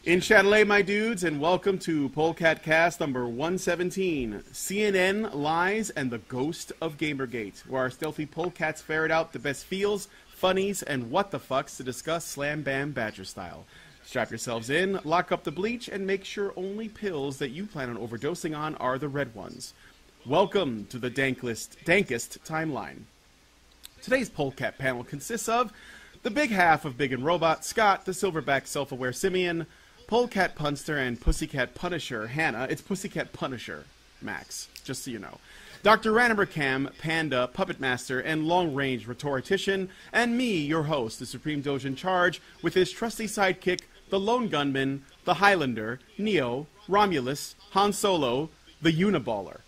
In Chatelet, my dudes, and welcome to Polecat Cast number 117, CNN Lies and the Ghost of Gamergate, where our stealthy polecats ferret out the best feels, funnies, and what the fucks to discuss Slam Bam Badger style. Strap yourselves in, lock up the bleach, and make sure only pills that you plan on overdosing on are the red ones. Welcome to the dankest timeline. Today's Polecat panel consists of the big half of Big and Robot, Scott, the silverback self-aware Simeon, Polecat Punster, and Pussycat Punisher, Hannah. It's Pussycat Punisher, Max, just so you know. Dr. Ranimer Cam, Panda, Puppet Master, and long-range rhetorician, and me, your host, the Supreme Doge in charge, with his trusty sidekick, the Lone Gunman, the Highlander, Neo, Romulus, Han Solo, the Uniballer,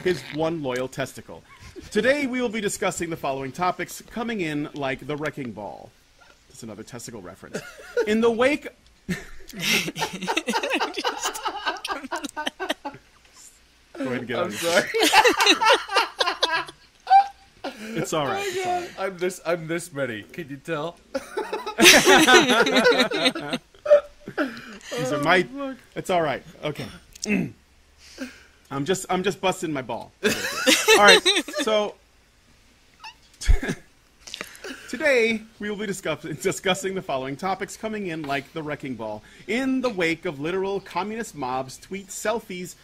his one loyal testicle. Today we will be discussing the following topics, coming in like the Wrecking Ball. That's another testicle reference. In the wake... Go ahead and get on. I'm sorry. It's all right. It's all right. I'm this many. Can you tell? These are my. It's all right. Okay. I'm just busting my ball. All right. So today we will be discussing the following topics, coming in like the Wrecking Ball. In the wake of literal communist mobs tweeting selfies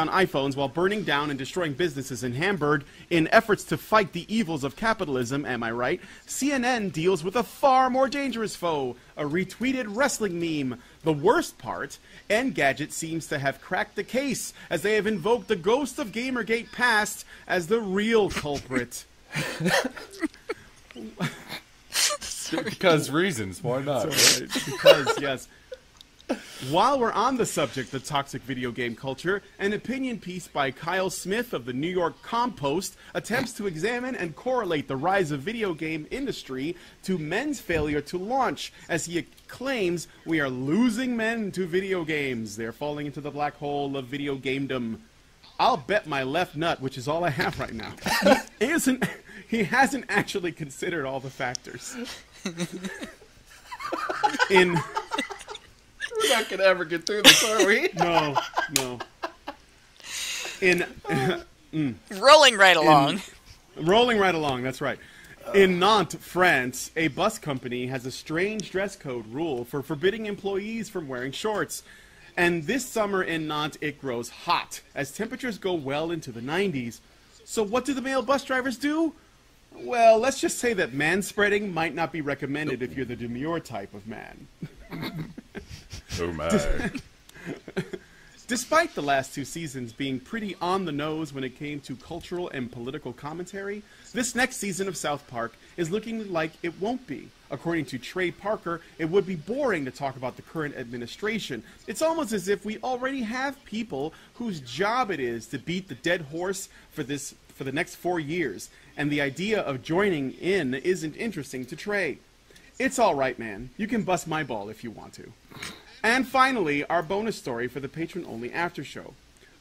on iPhones while burning down and destroying businesses in Hamburg in efforts to fight the evils of capitalism, am I right? CNN deals with a far more dangerous foe, a retweeted wrestling meme. The worst part, Engadget seems to have cracked the case, as they have invoked the ghost of Gamergate past as the real culprit. Because reasons, why not? Right? Because, yes. While we're on the subject of toxic video game culture, an opinion piece by Kyle Smith of the New York Compost attempts to examine and correlate the rise of video game industry to men's failure to launch, as he claims we are losing men to video games. They're falling into the black hole of video gamedom. I'll bet my left nut, which is all I have right now. He hasn't actually considered all the factors. We're not gonna ever get through this, are we? No. Rolling right along. Rolling right along, that's right. In Nantes, France, a bus company has a strange dress code rule for forbidding employees from wearing shorts. And this summer in Nantes, it grows hot, as temperatures go well into the 90s. So what do the male bus drivers do? Well, let's just say that manspreading might not be recommended if you're the demure type of man. Oh my. Despite the last two seasons being pretty on the nose when it came to cultural and political commentary, this next season of Southpark is looking like it won't be. According to Trey Parker, it would be boring to talk about the current administration. It's almost as if we already have people whose job it is to beat the dead horse for the next 4 years, and the idea of joining in isn't interesting to Trey. It's alright, man. You can bust my ball if you want to. And finally, our bonus story for the patron-only after show.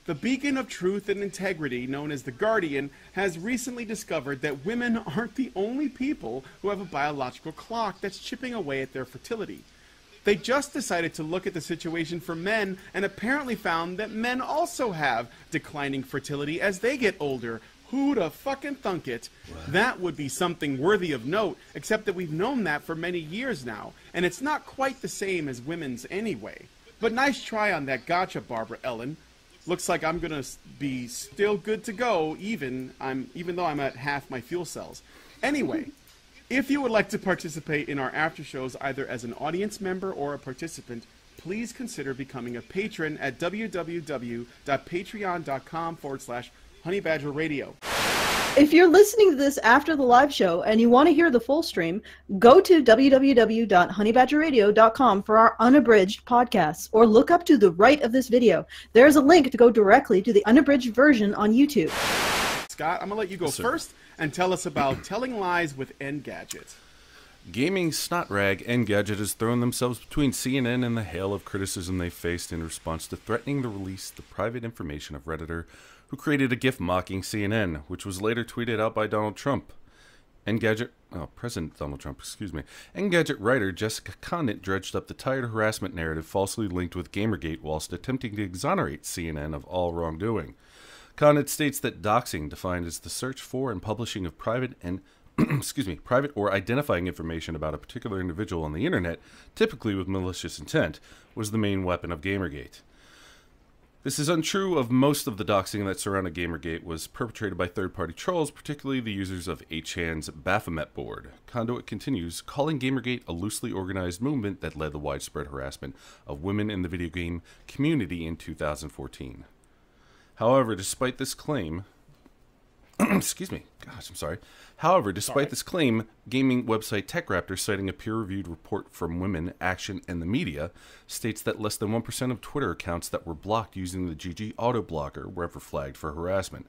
The beacon of truth and integrity, known as The Guardian, has recently discovered that women aren't the only people who have a biological clock that's chipping away at their fertility. They just decided to look at the situation for men and apparently found that men also have declining fertility as they get older. Who'd have fucking thunk it? That would be something worthy of note, except that we've known that for many years now, and it's not quite the same as women's anyway. But nice try on that gotcha, Barbara Ellen. Looks like I'm gonna be still good to go, even though I'm at half my fuel cells. Anyway, if you would like to participate in our after shows either as an audience member or a participant, please consider becoming a patron at www.patreon.com/honeybadgerradio. If you're listening to this after the live show and you want to hear the full stream, go to www.honeybadgerradio.com for our unabridged podcasts, or look up to the right of this video. There's a link to go directly to the unabridged version on YouTube. Scott, I'm going to let you go first and tell us about Telling Lies with Engadget. Gaming snot rag Engadget has thrown themselves between CNN and the hail of criticism they faced in response to threatening to release the private information of Redditor who created a GIF mocking CNN, which was later tweeted out by Donald Trump. President Donald Trump, Engadget writer Jessica Conant dredged up the tired harassment narrative falsely linked with Gamergate whilst attempting to exonerate CNN of all wrongdoing. Conant states that doxing, defined as the search for and publishing of private and private or identifying information about a particular individual on the internet, typically with malicious intent, was the main weapon of Gamergate. This is untrue of most of the doxing that surrounded Gamergate was perpetrated by third-party trolls, particularly the users of 8chan's Baphomet board. Conduit continues, calling Gamergate a loosely organized movement that led the widespread harassment of women in the video game community in 2014. However, despite this claim, this claim, gaming website TechRaptor, citing a peer-reviewed report from Women, Action, and the Media, states that less than 1% of Twitter accounts that were blocked using the GG auto-blocker were ever flagged for harassment.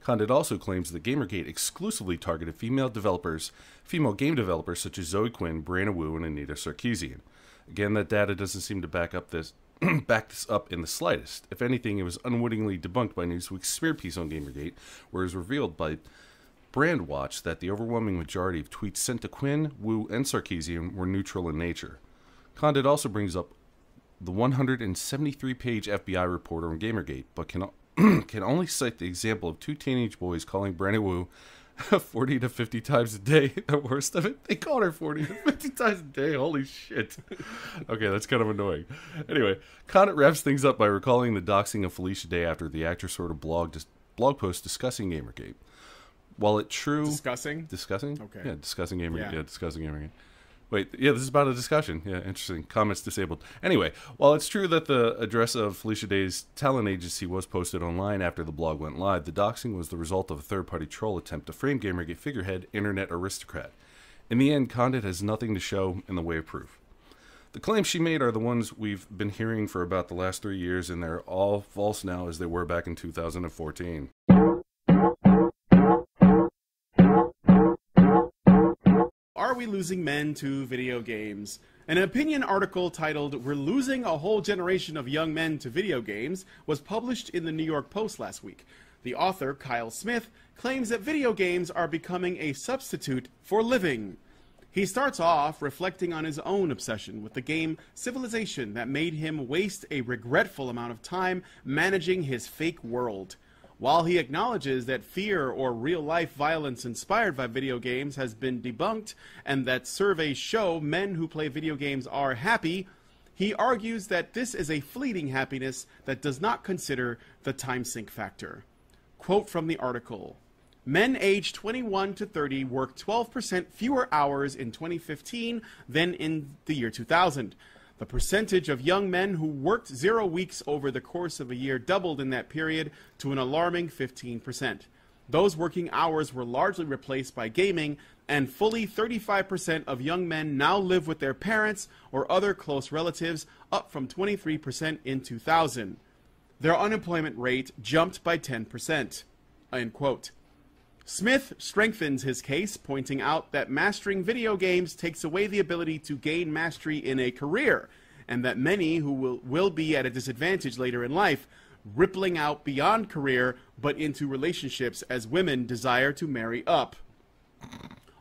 Condit also claims that Gamergate exclusively targeted female game developers such as Zoe Quinn, Brianna Wu, and Anita Sarkeesian. Again, that data doesn't seem to back this up in the slightest. If anything, it was unwittingly debunked by Newsweek's smear piece on Gamergate, where it was revealed by Brandwatch that the overwhelming majority of tweets sent to Quinn, Wu, and Sarkeesian were neutral in nature. Condit also brings up the 173-page FBI report on Gamergate, but can only cite the example of two teenage boys calling Brianna Wu 40 to 50 times a day. The worst of it, they called her 40 to 50 times a day. Holy shit. Okay, that's kind of annoying. Anyway, Condit wraps things up by recalling the doxing of Felicia Day after the actress wrote a blog post discussing Gamergate. While it true... Discussing? Okay. Yeah, discussing Gamergate. Yeah, discussing Gamergate. Wait, yeah, this is about a discussion. Yeah, interesting. Comments disabled. Anyway, while it's true that the address of Felicia Day's talent agency was posted online after the blog went live, the doxing was the result of a third-party troll attempt to frame Gamergate figurehead Internet Aristocrat. In the end, Condit has nothing to show in the way of proof. The claims she made are the ones we've been hearing for about the last 3 years, and they're all false now as they were back in 2014. Are we losing men to video games? An opinion article titled "We're Losing a Whole Generation of Young Men to Video Games" was published in the New York Post last week. The author, Kyle Smith, claims that video games are becoming a substitute for living. He starts off reflecting on his own obsession with the game Civilization that made him waste a regretful amount of time managing his fake world. While he acknowledges that fear or real-life violence inspired by video games has been debunked and that surveys show men who play video games are happy, he argues that this is a fleeting happiness that does not consider the time sink factor. Quote from the article: "Men aged 21 to 30 worked 12% fewer hours in 2015 than in the year 2000. The percentage of young men who worked 0 weeks over the course of a year doubled in that period to an alarming 15%. Those working hours were largely replaced by gaming, and fully 35% of young men now live with their parents or other close relatives, up from 23% in 2000. Their unemployment rate jumped by 10%. End quote. Smith strengthens his case, pointing out that mastering video games takes away the ability to gain mastery in a career, and that many who will be at a disadvantage later in life, rippling out beyond career but into relationships as women desire to marry up.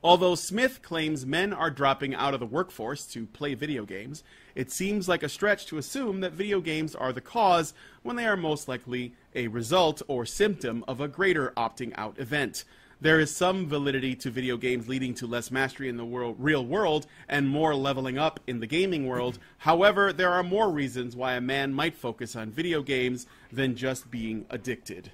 Although Smith claims men are dropping out of the workforce to play video games, it seems like a stretch to assume that video games are the cause when they are most likely a result or symptom of a greater opting out event. There is some validity to video games leading to less mastery in the real world and more leveling up in the gaming world. However, there are more reasons why a man might focus on video games than just being addicted.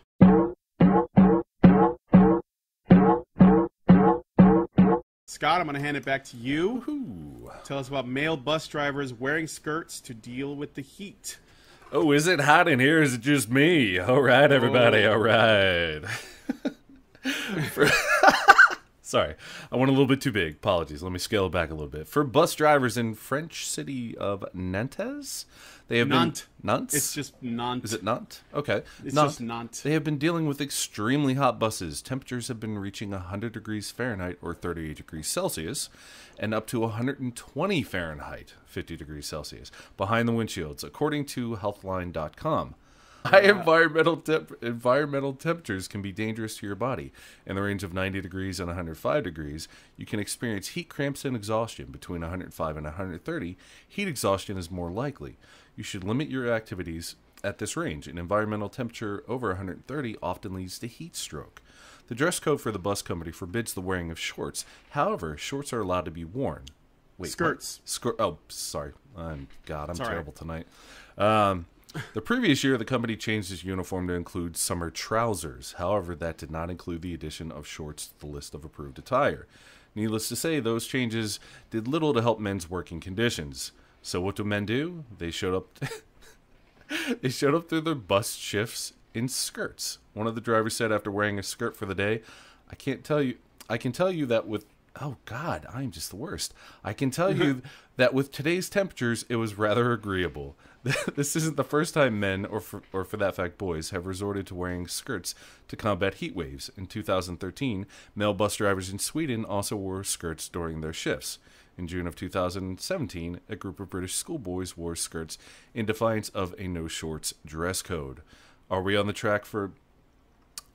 Scott, I'm going to hand it back to you. Woo-hoo. Tell us about male bus drivers wearing skirts to deal with the heat. Oh, is it hot in here? Is it just me? All right, everybody. All right. Sorry, I went a little bit too big. Apologies. Let me scale it back a little bit. For bus drivers in French city of Nantes, they have Nantes. Nantes? It's just Nantes. Is it Nantes? Okay. It's just Nantes. They have been dealing with extremely hot buses. Temperatures have been reaching 100 degrees Fahrenheit or 38 degrees Celsius and up to 120 Fahrenheit, 50 degrees Celsius, behind the windshields, according to Healthline.com. High environmental temperatures can be dangerous to your body. In the range of 90 degrees and 105 degrees, you can experience heat cramps and exhaustion. Between 105 and 130, heat exhaustion is more likely. You should limit your activities at this range. An environmental temperature over 130 often leads to heat stroke. The dress code for the bus company forbids the wearing of shorts. However, shorts are allowed to be worn. Wait, skirts. Oh, sorry. I'm Sorry. terrible tonight. The previous year, the company changed its uniform to include summer trousers. However, that did not include the addition of shorts to the list of approved attire. Needless to say, those changes did little to help men's working conditions. So what do men do? They showed up. They showed up through their bus shifts in skirts. One of the drivers said after wearing a skirt for the day, I can tell you that with oh God, I'm just the worst. I can tell you that with today's temperatures, it was rather agreeable. This isn't the first time men, or for that fact boys, have resorted to wearing skirts to combat heat waves. In 2013, male bus drivers in Sweden also wore skirts during their shifts. In June of 2017, a group of British schoolboys wore skirts in defiance of a no shorts dress code. Are we on the track for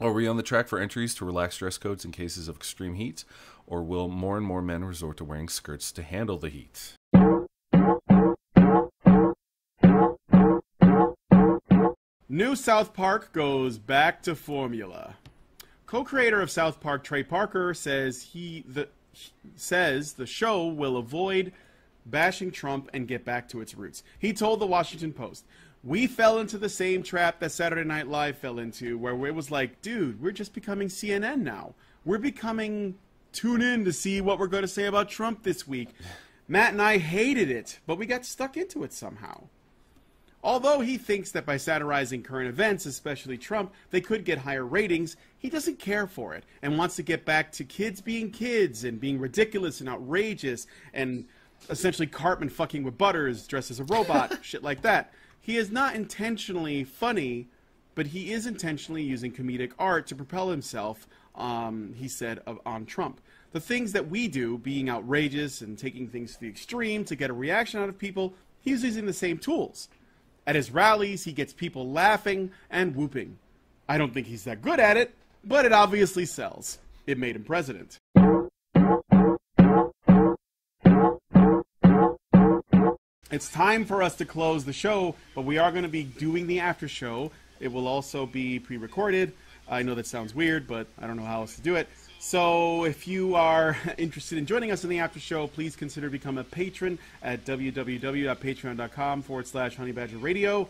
entries to relax dress codes in cases of extreme heat, or will more and more men resort to wearing skirts to handle the heat? New South Park goes back to formula. Co-creator of South Park, Trey Parker, says the show will avoid bashing Trump and get back to its roots. He told the Washington Post, "We fell into the same trap that Saturday Night Live fell into, where it was like, dude, we're just becoming CNN now. We're becoming tune in to see what we're going to say about Trump this week. Matt and I hated it, but we got stuck into it somehow." Although he thinks that by satirizing current events, especially Trump, they could get higher ratings, he doesn't care for it and wants to get back to kids being kids and being ridiculous and outrageous and essentially Cartman fucking with Butters dressed as a robot, shit like that. He is not intentionally funny, but he is intentionally using comedic art to propel himself, he said, on Trump. The things that we do, being outrageous and taking things to the extreme to get a reaction out of people, he's using the same tools. At his rallies, he gets people laughing and whooping. I don't think he's that good at it, but it obviously sells. It made him president. It's time for us to close the show, but we are going to be doing the after show. It will also be pre-recorded. I know that sounds weird, but I don't know how else to do it. So if you are interested in joining us in the after show, please consider becoming a patron at www.patreon.com/honeybadgerradio.